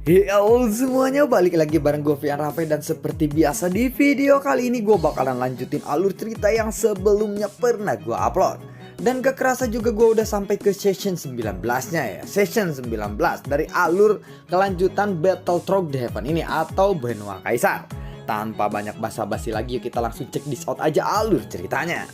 Halo semuanya, balik lagi bareng gue Fian Rafe. Dan seperti biasa di video kali ini gue bakalan lanjutin alur cerita yang sebelumnya pernah gue upload. Dan gak kerasa juga gue udah sampai ke session 19 nya ya. Session 19 dari alur kelanjutan Battle Trog the Heaven ini atau Benua Kaisar. Tanpa banyak basa-basi lagi, yuk kita langsung check this out aja alur ceritanya.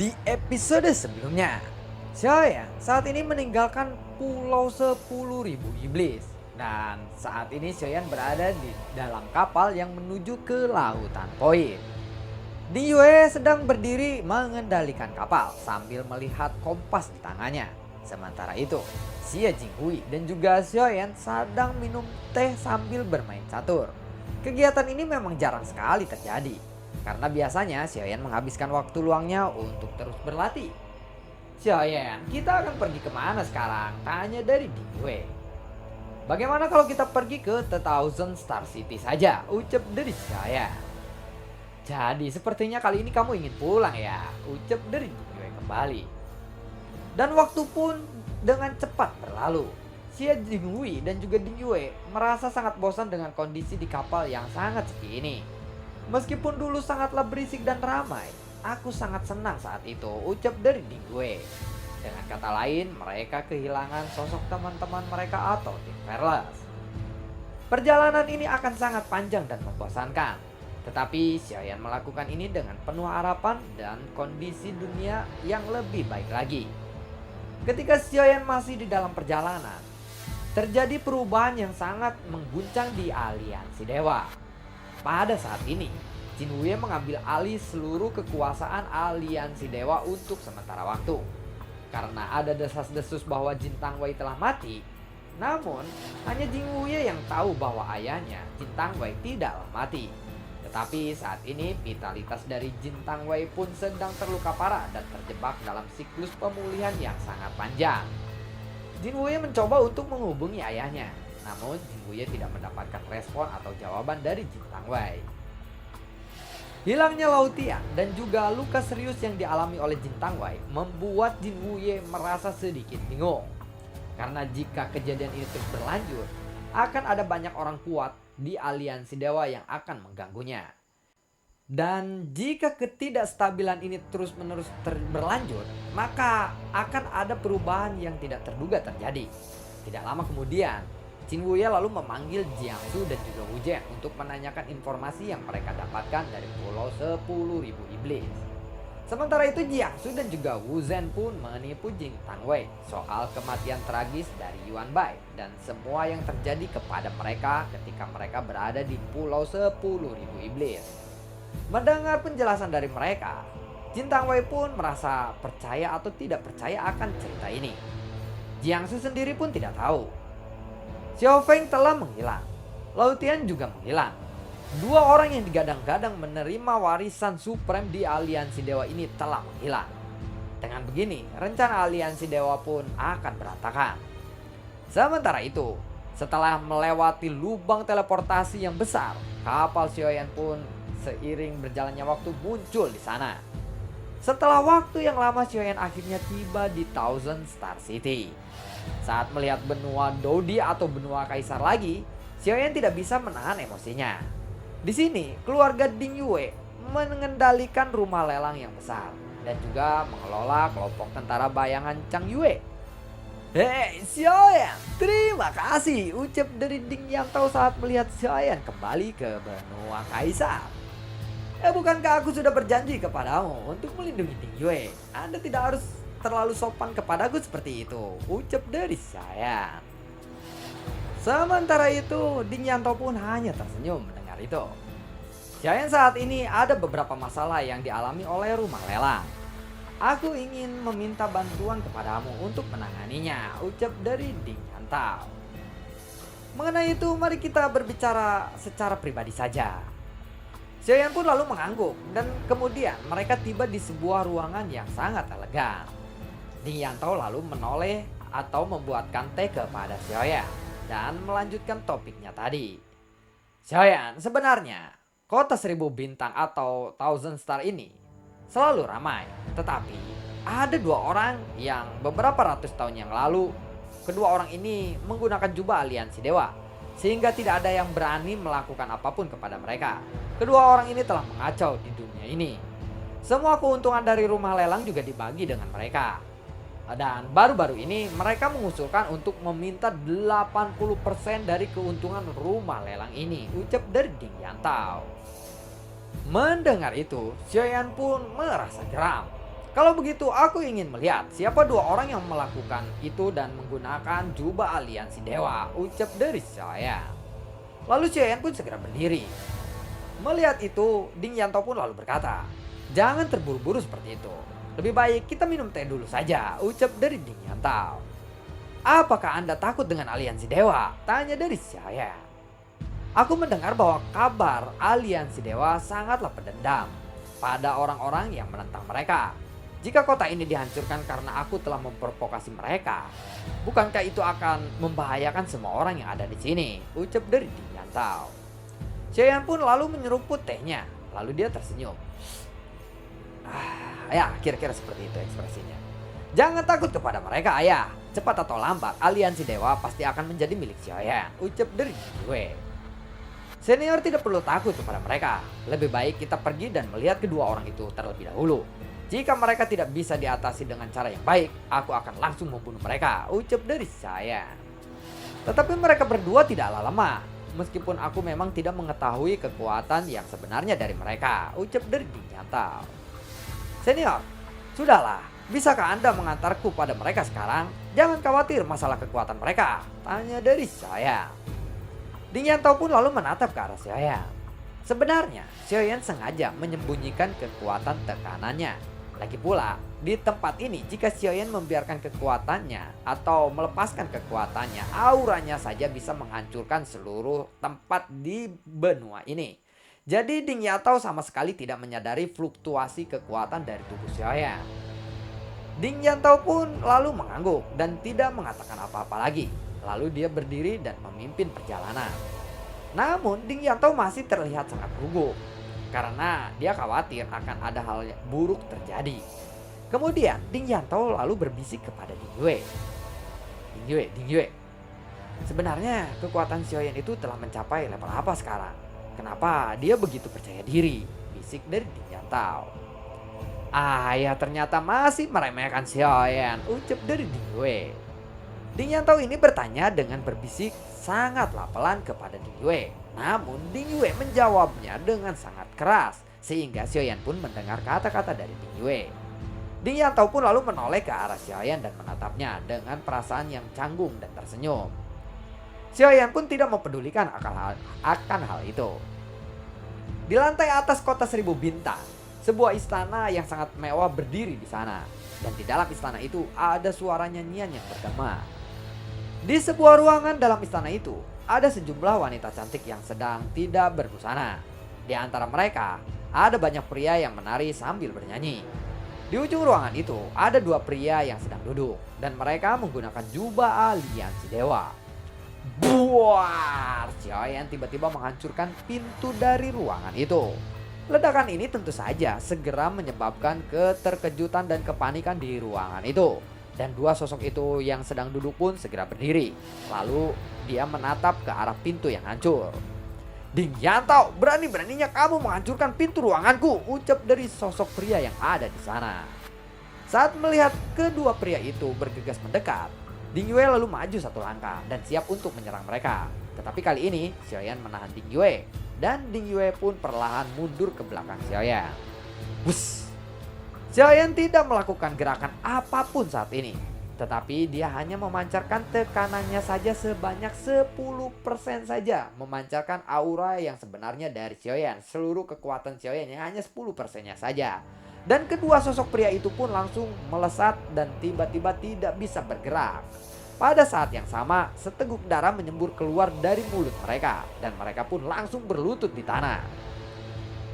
Di episode sebelumnya, Xiaoyan saat ini meninggalkan Pulau 10.000 Iblis. Dan saat ini Xiaoyan berada di dalam kapal yang menuju ke Lautan Poin. Ding Yue sedang berdiri mengendalikan kapal sambil melihat kompas di tangannya. Sementara itu, Xie Jinghui dan juga Xiaoyan sedang minum teh sambil bermain catur. Kegiatan ini memang jarang sekali terjadi, karena biasanya Xiaoyan menghabiskan waktu luangnya untuk terus berlatih. Xiaoyan, kita akan pergi kemana sekarang? Tanya dari Ding Yue. Bagaimana kalau kita pergi ke The Thousand Star City saja? Ucap dari Xiaoyan. Jadi sepertinya kali ini kamu ingin pulang ya? Ucap dari Ding Yue kembali. Dan waktu pun dengan cepat berlalu. Xie Jinghui dan juga Ding Yue merasa sangat bosan dengan kondisi di kapal yang sangat sepi ini. Meskipun dulu sangatlah berisik dan ramai, aku sangat senang saat itu, ucap dari Ding Yue. Dengan kata lain, mereka kehilangan sosok teman-teman mereka atau tim Fearless. Perjalanan ini akan sangat panjang dan membosankan. Tetapi Xiaoyan melakukan ini dengan penuh harapan dan kondisi dunia yang lebih baik lagi. Ketika Xiaoyan masih di dalam perjalanan, terjadi perubahan yang sangat mengguncang di aliansi dewa. Pada saat ini, Jin Wuye mengambil alih seluruh kekuasaan aliansi dewa untuk sementara waktu. Karena ada desas-desus bahwa Jin Tangwei telah mati, namun hanya Jin Wuye yang tahu bahwa ayahnya, Jin Tangwei, tidaklah mati. Tetapi saat ini vitalitas dari Jin Tangwei pun sedang terluka parah dan terjebak dalam siklus pemulihan yang sangat panjang. Jin Wuye mencoba untuk menghubungi ayahnya, namun Jin Wuye tidak mendapatkan respon atau jawaban dari Jin Tangwei. Hilangnya Lao Tian dan juga luka serius yang dialami oleh Jin Tangwei membuat Jin Wuye merasa sedikit bingung. Karena jika kejadian ini terus berlanjut, akan ada banyak orang kuat di aliansi dewa yang akan mengganggunya. Dan jika ketidakstabilan ini terus-menerus berlanjut, maka akan ada perubahan yang tidak terduga terjadi. Tidak lama kemudian, Jin Wuye lalu memanggil Jiangsu dan juga Wu Zhen untuk menanyakan informasi yang mereka dapatkan dari Pulau 10.000 Iblis. Sementara itu Jiangsu dan juga Wu Zhen pun menipu Jin Tangwei soal kematian tragis dari Yuan Bai dan semua yang terjadi kepada mereka ketika mereka berada di Pulau 10.000 Iblis. Mendengar penjelasan dari mereka, Jin Tangwei pun merasa percaya atau tidak percaya akan cerita ini. Jiangsu sendiri pun tidak tahu. Xiao Feng telah menghilang. Lao Tian juga menghilang. Dua orang yang digadang-gadang menerima warisan supreme di aliansi dewa ini telah menghilang. Dengan begini, rencana aliansi dewa pun akan berantakan. Sementara itu, setelah melewati lubang teleportasi yang besar, kapal Xiaoyan pun seiring berjalannya waktu muncul di sana. Setelah waktu yang lama, Xiaoyan akhirnya tiba di Thousand Star City. Saat melihat benua Dodi atau benua Kaisar lagi, Xiaoyan tidak bisa menahan emosinya. Di sini, keluarga Ding Yue mengendalikan rumah lelang yang besar dan juga mengelola kelompok tentara bayangan Chang Yue. Hei Xiaoyan, terima kasih, ucap dari Ding Yantao saat melihat Xiaoyan kembali ke benua Kaisar. Bukankah aku sudah berjanji kepadamu untuk melindungi Ding Yue? Anda tidak harus terlalu sopan kepadaku seperti itu, ucap dari Xiaoyan. Sementara itu, Ding Yantao pun hanya tersenyum mendengar itu. Xiaoyan saat ini ada beberapa masalah yang dialami oleh rumah lelang. Aku ingin meminta bantuan kepadamu untuk menanganinya, ucap dari Ding Yantao. Mengenai itu, mari kita berbicara secara pribadi saja. Xiaoyan pun lalu mengangguk dan kemudian mereka tiba di sebuah ruangan yang sangat elegan. Ding Yantao lalu menoleh atau membuatkan teh kepada Xiaoyan dan melanjutkan topiknya tadi. Xiaoyan, sebenarnya kota 1000 bintang atau Thousand Star ini selalu ramai. Tetapi ada dua orang yang beberapa ratus tahun yang lalu, kedua orang ini menggunakan jubah aliansi dewa, sehingga tidak ada yang berani melakukan apapun kepada mereka. Kedua orang ini telah mengacau di dunia ini. Semua keuntungan dari rumah lelang juga dibagi dengan mereka. Dan baru-baru ini mereka mengusulkan untuk meminta 80% dari keuntungan rumah lelang ini, ucap dari Ding Yantao. Mendengar itu, Xiaoyan pun merasa geram. Kalau begitu aku ingin melihat siapa dua orang yang melakukan itu dan menggunakan jubah aliansi dewa, ucap dari Xiaoyan. Lalu Xiaoyan pun segera berdiri. Melihat itu, Ding Yantao pun lalu berkata, "Jangan terburu-buru seperti itu. Lebih baik kita minum teh dulu saja," ucap dari Ding Yantao. "Apakah Anda takut dengan aliansi dewa?" tanya dari Xiaoyan. "Aku mendengar bahwa kabar aliansi dewa sangatlah pendendam pada orang-orang yang menentang mereka. Jika kota ini dihancurkan karena aku telah memprovokasi mereka, bukankah itu akan membahayakan semua orang yang ada di sini?" ucap dari Ding Yantao. Xiaoyan pun lalu menyeruput tehnya, lalu dia tersenyum. Ya, kira-kira seperti itu ekspresinya. "Jangan takut kepada mereka, ayah. Cepat atau lambat, aliansi dewa pasti akan menjadi milik Xiaoyan," ucap dari Yue. "Senior tidak perlu takut kepada mereka. Lebih baik kita pergi dan melihat kedua orang itu terlebih dahulu. Jika mereka tidak bisa diatasi dengan cara yang baik, aku akan langsung membunuh mereka," ucap dari Xiaoyan. "Tetapi mereka berdua tidaklah lemah. Meskipun aku memang tidak mengetahui kekuatan yang sebenarnya dari mereka," ucap dari Ding Yantao. "Senior, sudahlah. Bisakah Anda mengantarku pada mereka sekarang? Jangan khawatir masalah kekuatan mereka," tanya dari Xiaoyan. Ding Yantao pun lalu menatap ke arah Xiaoyan. Sebenarnya, Xiaoyan sengaja menyembunyikan kekuatan tekanannya. Lagi pula, di tempat ini jika Xiaoyan membiarkan kekuatannya atau melepaskan kekuatannya, auranya saja bisa menghancurkan seluruh tempat di benua ini. Jadi Ding Yantao sama sekali tidak menyadari fluktuasi kekuatan dari tubuh Xiaoyan. Ding Yantao pun lalu mengangguk dan tidak mengatakan apa-apa lagi. Lalu dia berdiri dan memimpin perjalanan. Namun Ding Yantao masih terlihat sangat gugup karena dia khawatir akan ada hal yang buruk terjadi. Kemudian Ding Yantao lalu berbisik kepada Ding Yue. Ding Yue. Sebenarnya kekuatan Xiaoyan itu telah mencapai level apa sekarang? Kenapa dia begitu percaya diri? Bisik dari Ding Yantao. Ya ternyata masih meremehkan Xiaoyan, ucap dari Ding Yue. Ding Yantao ini bertanya dengan berbisik sangatlah pelan kepada Ding Yue. Namun Ding Yue menjawabnya dengan sangat keras, sehingga Xiaoyan pun mendengar kata-kata dari Ding Yue. Ding Yantao pun lalu menoleh ke arah Xiaoyan dan menatapnya dengan perasaan yang canggung dan tersenyum. Xiaoyan pun tidak mempedulikan akan hal itu. Di lantai atas kota 1000 bintang, sebuah istana yang sangat mewah berdiri di sana. Dan di dalam istana itu ada suara nyanyian yang bergema. Di sebuah ruangan dalam istana itu, ada sejumlah wanita cantik yang sedang tidak berbusana. Di antara mereka, ada banyak pria yang menari sambil bernyanyi. Di ujung ruangan itu, ada dua pria yang sedang duduk. Dan mereka menggunakan jubah aliansi dewa. Buar! Xiaoyan tiba-tiba menghancurkan pintu dari ruangan itu. Ledakan ini tentu saja segera menyebabkan keterkejutan dan kepanikan di ruangan itu. Dan dua sosok itu yang sedang duduk pun segera berdiri. Lalu dia menatap ke arah pintu yang hancur. "Ding Yantao, berani-beraninya kamu menghancurkan pintu ruanganku," ucap dari sosok pria yang ada di sana. Saat melihat kedua pria itu bergegas mendekat, Ding Yue lalu maju satu langkah dan siap untuk menyerang mereka. Tetapi kali ini Xiaoyan menahan Ding Yue dan Ding Yue pun perlahan mundur ke belakang Xiaoyan. Bus! Xiaoyan tidak melakukan gerakan apapun saat ini. Tetapi dia hanya memancarkan tekanannya saja sebanyak 10% saja. Memancarkan aura yang sebenarnya dari Xiaoyan. Seluruh kekuatan Xiaoyan yang hanya 10%-nya saja. Dan kedua sosok pria itu pun langsung melesat dan tiba-tiba tidak bisa bergerak. Pada saat yang sama, seteguk darah menyembur keluar dari mulut mereka. Dan mereka pun langsung berlutut di tanah.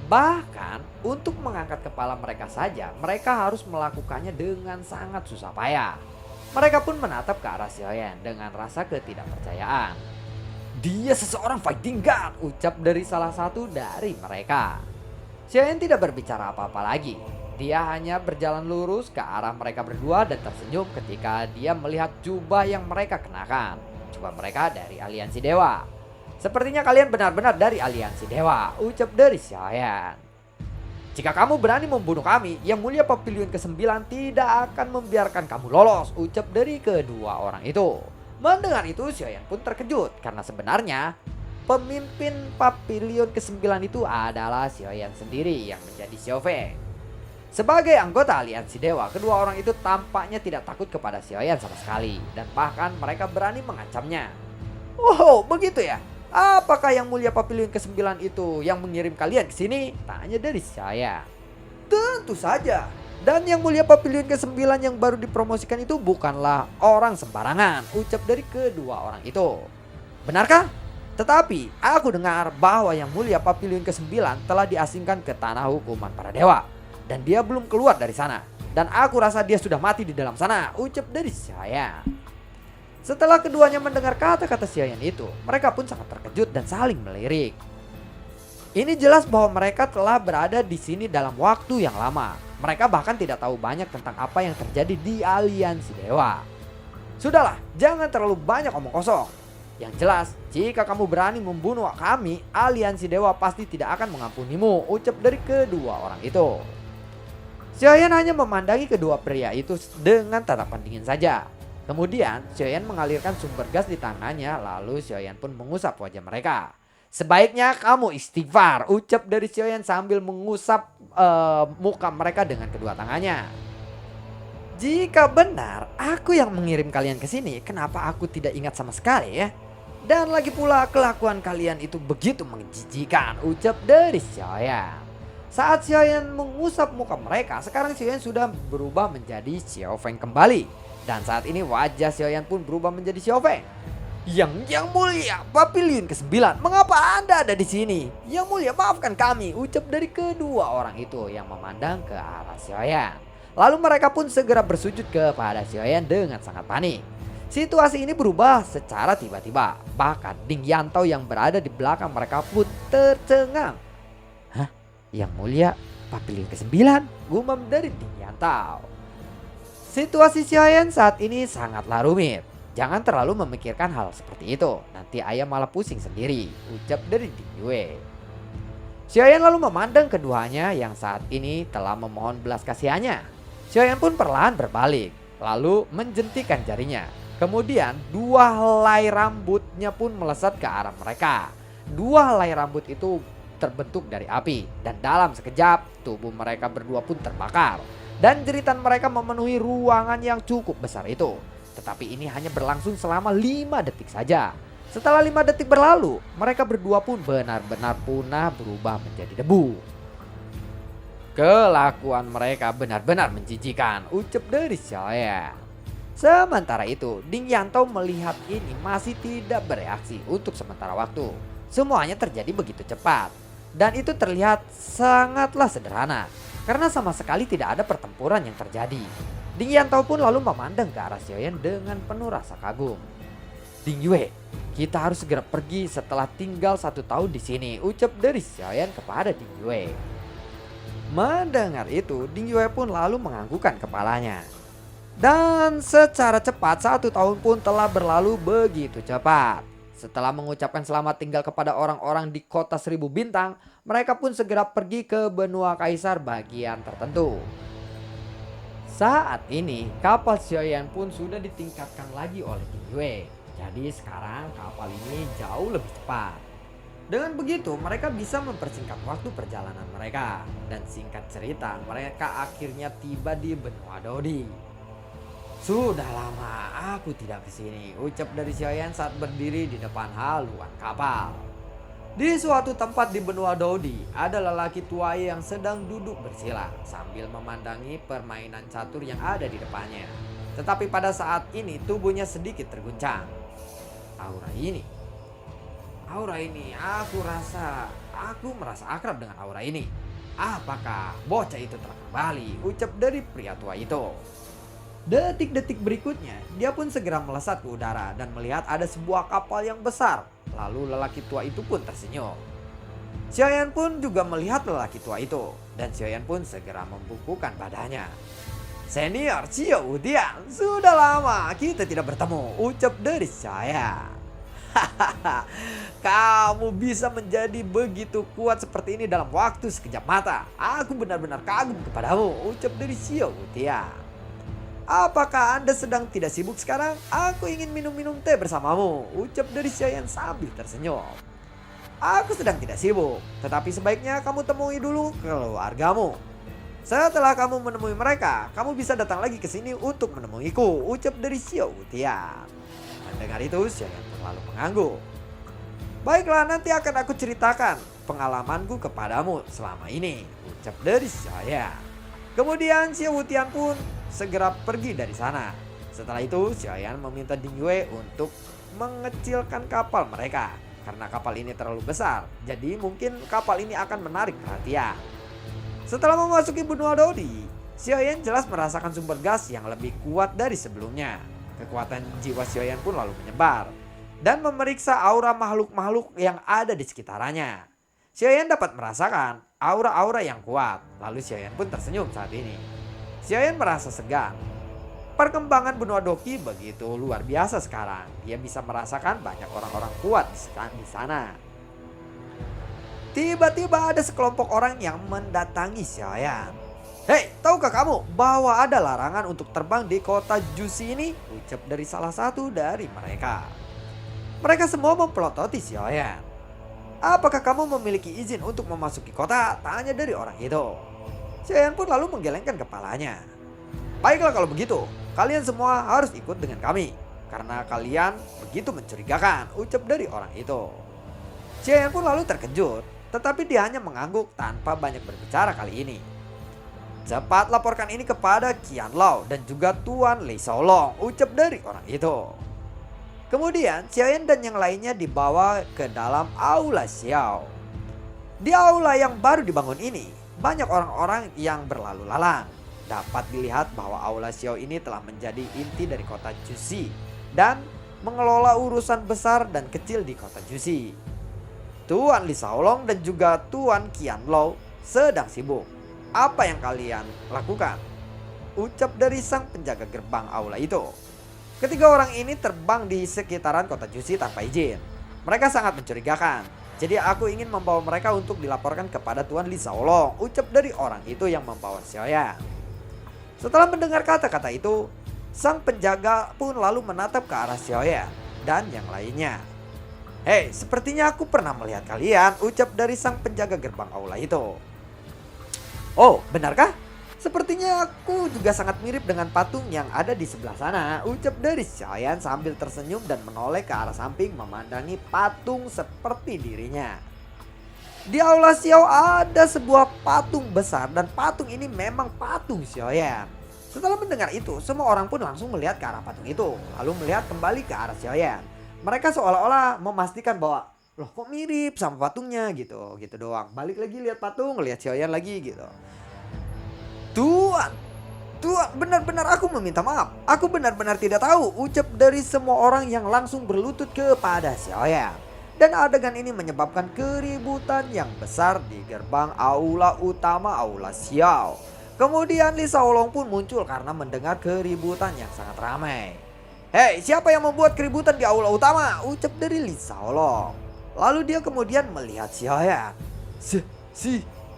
Bahkan untuk mengangkat kepala mereka saja, mereka harus melakukannya dengan sangat susah payah. Mereka pun menatap ke arah Xiaoyan dengan rasa ketidakpercayaan. "Dia seseorang fighting god," ucap dari salah satu dari mereka. Xiaoyan tidak berbicara apa-apa lagi. Dia hanya berjalan lurus ke arah mereka berdua dan tersenyum ketika dia melihat jubah yang mereka kenakan. Jubah mereka dari aliansi dewa. Sepertinya kalian benar-benar dari aliansi dewa, ucap dari Xiaoyan. Jika kamu berani membunuh kami, Yang Mulia Papilion ke-9 tidak akan membiarkan kamu lolos, ucap dari kedua orang itu. Mendengar itu, Xiaoyan pun terkejut karena sebenarnya pemimpin Papilion ke-9 itu adalah Xiaoyan sendiri yang menjadi Xiao Feng. Sebagai anggota aliansi dewa, kedua orang itu tampaknya tidak takut kepada Xiaoyan sama sekali dan bahkan mereka berani mengancamnya. Oh, begitu ya? Apakah Yang Mulia Papilion ke-9 itu yang mengirim kalian ke sini? Tanya dari saya. Tentu saja. Dan Yang Mulia Papilion ke-9 yang baru dipromosikan itu bukanlah orang sembarangan, ucap dari kedua orang itu. Benarkah? Tetapi aku dengar bahwa Yang Mulia Papilion ke-9 telah diasingkan ke tanah hukuman para dewa. Dan dia belum keluar dari sana. Dan aku rasa dia sudah mati di dalam sana, ucap dari saya. Setelah keduanya mendengar kata-kata Xiaoyan itu, mereka pun sangat terkejut dan saling melirik. Ini jelas bahwa mereka telah berada di sini dalam waktu yang lama. Mereka bahkan tidak tahu banyak tentang apa yang terjadi di aliansi dewa. Sudahlah, jangan terlalu banyak omong kosong. Yang jelas, jika kamu berani membunuh kami, aliansi dewa pasti tidak akan mengampunimu, ucap dari kedua orang itu. Xiaoyan hanya memandangi kedua pria itu dengan tatapan dingin saja. Kemudian Xiaoyan mengalirkan sumber gas di tangannya, lalu Xiaoyan pun mengusap wajah mereka. Sebaiknya kamu istighfar, ucap dari Xiaoyan sambil mengusap muka mereka dengan kedua tangannya. Jika benar aku yang mengirim kalian ke sini, kenapa aku tidak ingat sama sekali ya? Dan lagi pula kelakuan kalian itu begitu menjijikan, ucap dari Xiaoyan. Saat Xiaoyan mengusap muka mereka, sekarang Xiaoyan sudah berubah menjadi Xiao Feng kembali. Dan saat ini wajah Xiaoyan pun berubah menjadi Xiao Feng. Yang Mulia Papilion ke-9, mengapa Anda ada di sini? Yang Mulia, maafkan kami, ucap dari kedua orang itu yang memandang ke arah Xiaoyan. Lalu mereka pun segera bersujud kepada Xiaoyan dengan sangat panik. Situasi ini berubah secara tiba-tiba. Bahkan Ding Yantao yang berada di belakang mereka pun tercengang. Hah? Yang Mulia Papilion ke-9? Gumam dari Ding Yantao. Situasi Xiaoyan saat ini sangatlah rumit. Jangan terlalu memikirkan hal seperti itu. Nanti ayah malah pusing sendiri, ucap dari Ding Yue. Xiaoyan lalu memandang keduanya yang saat ini telah memohon belas kasihannya. Xiaoyan pun perlahan berbalik, lalu menjentikan jarinya. Kemudian dua helai rambutnya pun melesat ke arah mereka. Dua helai rambut itu terbentuk dari api. Dan dalam sekejap tubuh mereka berdua pun terbakar. Dan jeritan mereka memenuhi ruangan yang cukup besar itu. Tetapi ini hanya berlangsung selama 5 detik saja. Setelah 5 detik berlalu, mereka berdua pun benar-benar punah berubah menjadi debu. Kelakuan mereka benar-benar menjijikan, ucap dari Xiaoyan. Sementara itu, Ding Yantao melihat ini masih tidak bereaksi untuk sementara waktu. Semuanya terjadi begitu cepat. Dan itu terlihat sangatlah sederhana. Karena sama sekali tidak ada pertempuran yang terjadi. Ding Yantao pun lalu memandang ke arah Xiaoyan dengan penuh rasa kagum. Ding Yue, kita harus segera pergi setelah tinggal 1 tahun di sini, ucap dari Xiaoyan kepada Ding Yue. Mendengar itu, Ding Yue pun lalu menganggukkan kepalanya. Dan secara cepat 1 tahun pun telah berlalu begitu cepat. Setelah mengucapkan selamat tinggal kepada orang-orang di kota 1000 bintang, mereka pun segera pergi ke benua kaisar bagian tertentu. Saat ini kapal Xiaoyan pun sudah ditingkatkan lagi oleh Ding Yue. Jadi sekarang kapal ini jauh lebih cepat. Dengan begitu mereka bisa mempersingkat waktu perjalanan mereka. Dan singkat cerita, mereka akhirnya tiba di benua Dodi. Sudah lama aku tidak kesini, ucap dari Xiaoyan saat berdiri di depan haluan kapal. Di suatu tempat di benua Dodi, ada lelaki tua yang sedang duduk bersila sambil memandangi permainan catur yang ada di depannya. Tetapi pada saat ini tubuhnya sedikit terguncang. Aura ini, aku merasa akrab dengan aura ini. Apakah bocah itu telah kembali? Ucap dari pria tua itu. Detik-detik berikutnya, dia pun segera melesat ke udara dan melihat ada sebuah kapal yang besar. Lalu lelaki tua itu pun tersenyum. Xiaoyan pun juga melihat lelaki tua itu dan Xiaoyan pun segera membukukan badannya. Senior Xiao Wutian, sudah lama kita tidak bertemu, ucap dari saya. Hahaha, kamu bisa menjadi begitu kuat seperti ini dalam waktu sekejap mata. Aku benar-benar kagum kepadamu, ucap dari Xiao Wutian. Apakah Anda sedang tidak sibuk sekarang? Aku ingin minum-minum teh bersamamu, ucap dari Xiaoyan sambil tersenyum. Aku sedang tidak sibuk, tetapi sebaiknya kamu temui dulu keluargamu. Setelah kamu menemui mereka, kamu bisa datang lagi ke sini untuk menemuiku, ucap dari Xiao Wutian. Mendengar itu, Xiaoyan pun lalu mengangguk. Baiklah, nanti akan aku ceritakan pengalamanku kepadamu selama ini, ucap dari Xiaoyan. Kemudian Xiao Wutian pun segera pergi dari sana. Setelah itu, Xiaoyan meminta Ding Yue untuk mengecilkan kapal mereka. Karena kapal ini terlalu besar, jadi mungkin kapal ini akan menarik perhatian. Setelah memasuki benua Dodi, Xiaoyan jelas merasakan sumber gas yang lebih kuat dari sebelumnya. Kekuatan jiwa Xiaoyan pun lalu menyebar dan memeriksa aura makhluk-makhluk yang ada di sekitarnya. Xiaoyan dapat merasakan aura-aura yang kuat, lalu Xiaoyan pun tersenyum saat ini. Xiaoyan merasa segan. Perkembangan benua Doki begitu luar biasa sekarang. Dia bisa merasakan banyak orang-orang kuat di sana. Tiba-tiba ada sekelompok orang yang mendatangi Xiaoyan. Hei, tahukah kamu bahwa ada larangan untuk terbang di kota Jusi ini? Ucap dari salah satu dari mereka. Mereka semua mempelototi Xiaoyan. Apakah kamu memiliki izin untuk memasuki kota? Tanya dari orang itu. Xiaoyan pun lalu menggelengkan kepalanya. Baiklah kalau begitu, kalian semua harus ikut dengan kami. Karena kalian begitu mencurigakan, ucap dari orang itu. Xiaoyan pun lalu terkejut. Tetapi dia hanya mengangguk tanpa banyak berbicara kali ini. Cepat laporkan ini kepada Qian Lao dan juga Tuan Li Shaolong, ucap dari orang itu. Kemudian Xiaoyan dan yang lainnya dibawa ke dalam aula Xiao. Di aula yang baru dibangun ini, banyak orang-orang yang berlalu lalang. Dapat dilihat bahwa aula Xiao ini telah menjadi inti dari kota Jusi dan mengelola urusan besar dan kecil di kota Jusi. Tuan Li Shaolong dan juga Tuan Qian Lao sedang sibuk. Apa yang kalian lakukan? Ucap dari sang penjaga gerbang aula itu. Ketiga orang ini terbang di sekitaran kota Jusi tanpa izin. Mereka sangat mencurigakan. Jadi aku ingin membawa mereka untuk dilaporkan kepada Tuan Li Shaolong, ucap dari orang itu yang membawa Xiaoyan. Setelah mendengar kata-kata itu, sang penjaga pun lalu menatap ke arah Xiaoyan dan yang lainnya. Hei, sepertinya aku pernah melihat kalian, ucap dari sang penjaga gerbang aula itu. Oh, benarkah? Sepertinya aku juga sangat mirip dengan patung yang ada di sebelah sana, ucap dari Xiaoyan sambil tersenyum dan menoleh ke arah samping memandangi patung seperti dirinya. Di aula Xiao ada sebuah patung besar dan patung ini memang patung Xiaoyan. Setelah mendengar itu, semua orang pun langsung melihat ke arah patung itu, lalu melihat kembali ke arah Xiaoyan. Mereka seolah-olah memastikan bahwa loh kok mirip sama patungnya gitu doang. Balik lagi lihat patung, lihat Xiaoyan lagi gitu. Tuan, benar-benar aku meminta maaf. Aku benar-benar tidak tahu, ucap dari semua orang yang langsung berlutut kepada Xiaoyan. Dan adegan ini menyebabkan keributan yang besar di gerbang aula utama aula Xiao. Kemudian Li Shaolong pun muncul karena mendengar keributan yang sangat ramai. Hei, siapa yang membuat keributan di aula utama? Ucap dari Li Shaolong. Lalu dia kemudian melihat Xiaoyan.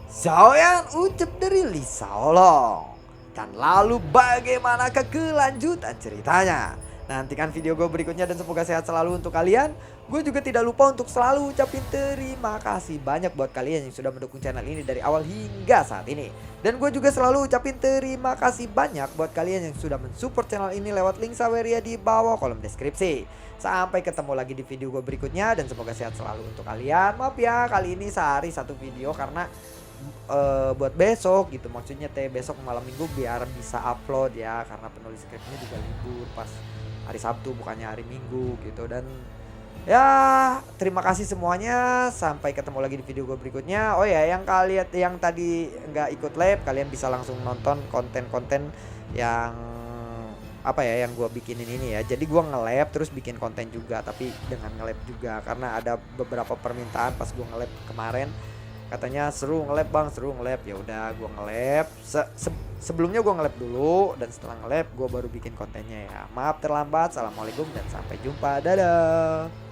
Xiaoyan, ucap dari Li Shaolong. Dan lalu bagaimanakah kelanjutan ceritanya? Nantikan video gue berikutnya dan semoga sehat selalu untuk kalian. Gue juga tidak lupa untuk selalu ucapin terima kasih banyak buat kalian yang sudah mendukung channel ini dari awal hingga saat ini. Dan gue juga selalu ucapin terima kasih banyak buat kalian yang sudah mensupport channel ini lewat link Saweria di bawah kolom deskripsi. Sampai ketemu lagi di video gue berikutnya dan semoga sehat selalu untuk kalian. Maaf ya kali ini sehari satu video karena buat besok gitu, maksudnya besok malam minggu biar bisa upload ya, karena penulis skripnya juga libur pas hari Sabtu bukannya hari Minggu gitu. Dan ya terima kasih semuanya, sampai ketemu lagi di video gue berikutnya. Oh ya, yang kalian yang tadi nggak ikut live, kalian bisa langsung nonton konten-konten yang apa ya yang gue bikinin ini ya. Jadi gue nge-lab terus bikin konten juga, tapi dengan nge-lab juga karena ada beberapa permintaan pas gue nge-lab kemarin, katanya seru nge-lab bang, seru nge-lab. Ya udah gue nge-lab. Sebelumnya gue nge-lab dulu, dan setelah nge-lab gue baru bikin kontennya ya. Maaf terlambat. Assalamualaikum dan sampai jumpa, dadah.